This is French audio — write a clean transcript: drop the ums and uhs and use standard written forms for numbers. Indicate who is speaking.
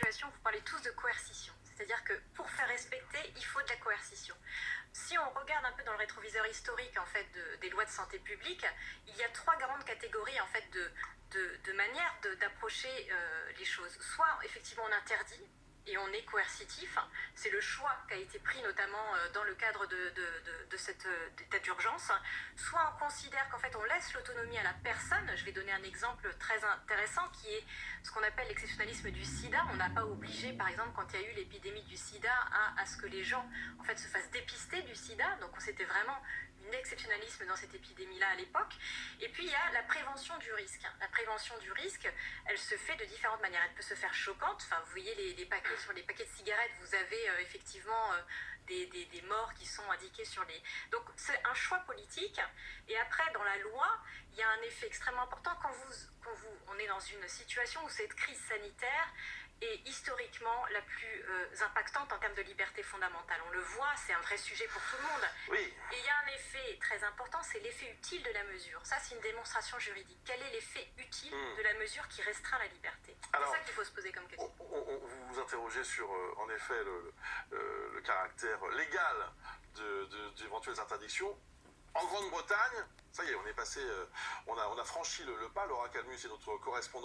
Speaker 1: situation, vous parlez tous de coercition. C'est-à-dire que pour faire respecter, il faut de la coercition. Si on regarde un peu dans le rétroviseur historique en fait, des lois de santé publique, il y a 3 grandes catégories en fait, de manières d'approcher les choses. Soit effectivement on interdit, et on est coercitif. C'est le choix qui a été pris notamment dans le cadre de cet état d'urgence. Soit on considère qu'en fait on laisse l'autonomie à la personne. Je vais donner un exemple très intéressant qui est ce qu'on appelle l'exceptionnalisme du sida. On n'a pas obligé, par exemple, quand il y a eu l'épidémie du sida, à ce que les gens en fait, se fassent dépister du sida. Donc c'était vraiment un exceptionnalisme dans cette épidémie-là à l'époque. Et puis il y a la prévention du risque. La prévention du risque, elle se fait de différentes manières. Elle peut se faire choquante. Enfin, vous voyez les paquets sur les paquets de cigarettes, vous avez effectivement des morts qui sont indiqués sur les... Donc c'est un choix politique. Et après, dans la loi, il y a un effet extrêmement important quand on est dans une situation où cette crise sanitaire est historiquement la plus impactante en termes de liberté fondamentale. On le voit, c'est un vrai sujet pour tout le monde.
Speaker 2: Oui.
Speaker 1: Et il y a un effet très important, c'est l'effet utile de la mesure. Ça, c'est une démonstration juridique. Quel est l'effet utile de la mesure qui restreint la liberté? C'est ça qu'il faut se poser comme question.
Speaker 2: Vous vous interrogez sur, en effet, le caractère légal d'éventuelles interdictions. En Grande-Bretagne, ça y est, on est passé, on a franchi le pas. Laura Calmus est notre correspondante.